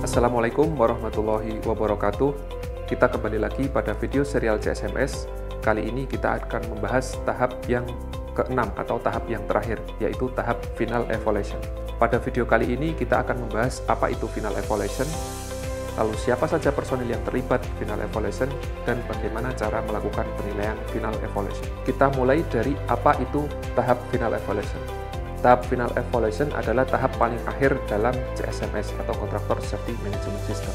Assalamualaikum warahmatullahi wabarakatuh. Kita kembali lagi pada video serial CSMS. Kali ini kita akan membahas tahap yang ke-6 atau tahap yang terakhir, yaitu tahap Final Evaluation. Pada video kali ini kita akan membahas apa itu Final Evaluation, lalu siapa saja personil yang terlibat Final Evaluation, dan bagaimana cara melakukan penilaian Final Evaluation. Kita mulai dari apa itu tahap Final Evaluation. Tahap Final Evaluation adalah tahap paling akhir dalam CSMS atau Contractor Safety Management System.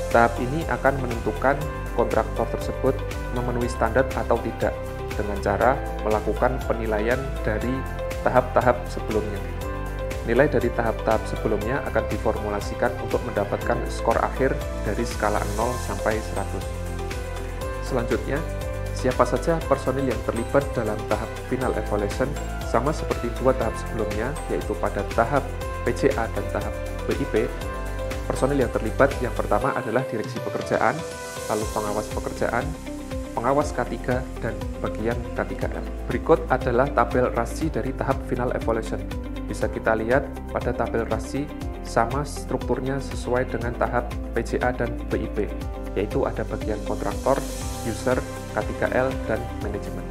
Tahap ini akan menentukan kontraktor tersebut memenuhi standar atau tidak dengan cara melakukan penilaian dari tahap-tahap sebelumnya. Nilai dari tahap-tahap sebelumnya akan diformulasikan untuk mendapatkan skor akhir dari skala 0 sampai 100. Selanjutnya, siapa saja personil yang terlibat dalam tahap Final Evaluation sama seperti dua tahap sebelumnya, yaitu pada tahap PCA dan tahap BIP. Personil yang terlibat yang pertama adalah direksi pekerjaan, lalu pengawas pekerjaan, pengawas K3, dan bagian K3L. Berikut adalah tabel rasi dari tahap Final Evaluation. Bisa kita lihat pada tabel rasi sama strukturnya sesuai dengan tahap PCA dan BIP, yaitu ada bagian kontraktor, user, K3L, dan manajemen.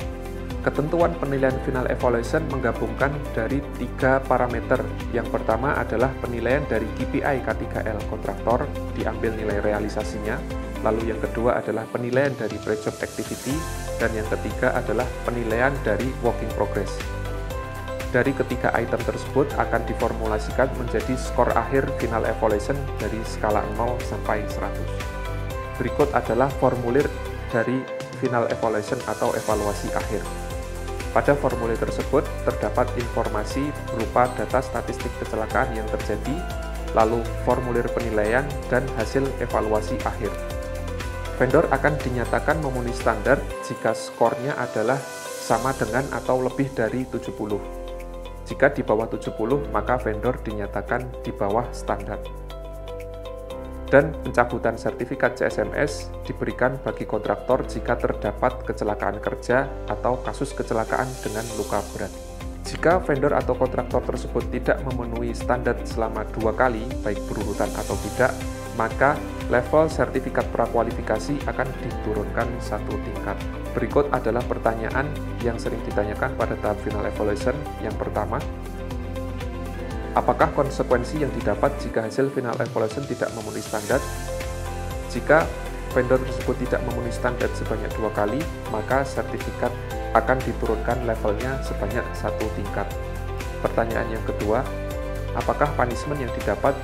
Ketentuan penilaian Final Evaluation menggabungkan dari 3 parameter. Yang pertama adalah penilaian dari KPI K3L kontraktor, diambil nilai realisasinya. Lalu yang kedua adalah penilaian dari pre-job activity, dan yang ketiga adalah penilaian dari working progress. Dari ketiga item tersebut akan diformulasikan menjadi skor akhir Final Evaluation dari skala 0 sampai 100. Berikut adalah formulir dari Final Evaluation atau evaluasi akhir. Pada formulir tersebut terdapat informasi berupa data statistik kecelakaan yang terjadi, lalu formulir penilaian dan hasil evaluasi akhir. Vendor akan dinyatakan memenuhi standar jika skornya adalah sama dengan atau lebih dari 70. Jika di bawah 70, maka vendor dinyatakan di bawah standar. Dan pencabutan sertifikat CSMS diberikan bagi kontraktor jika terdapat kecelakaan kerja atau kasus kecelakaan dengan luka berat. Jika vendor atau kontraktor tersebut tidak memenuhi standar selama 2 kali, baik berurutan atau tidak, maka level sertifikat prakualifikasi akan diturunkan 1 tingkat. Berikut adalah pertanyaan yang sering ditanyakan pada tahap Final Evaluation. Yang pertama, apakah konsekuensi yang didapat jika hasil Final Evaluation tidak memenuhi standar? Jika vendor tersebut tidak memenuhi standar sebanyak 2 kali, maka sertifikat akan diturunkan levelnya sebanyak 1 tingkat. Pertanyaan yang kedua, apakah punishment yang didapat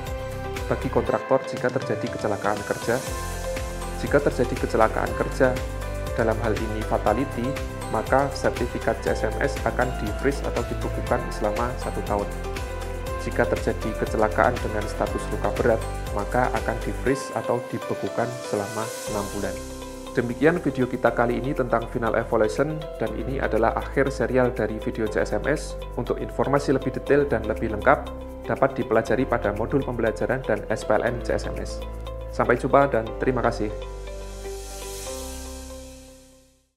bagi kontraktor jika terjadi kecelakaan kerja? Jika terjadi kecelakaan kerja, dalam hal ini fatality, maka sertifikat CSMS akan di-freeze atau dibekukan selama 1 tahun. Jika terjadi kecelakaan dengan status luka berat, maka akan di-freeze atau dibekukan selama 6 bulan. Demikian video kita kali ini tentang Final Evaluation, dan ini adalah akhir serial dari video CSMS. Untuk informasi lebih detail dan lebih lengkap, dapat dipelajari pada modul pembelajaran dan SPLN CSMS. Sampai jumpa dan terima kasih.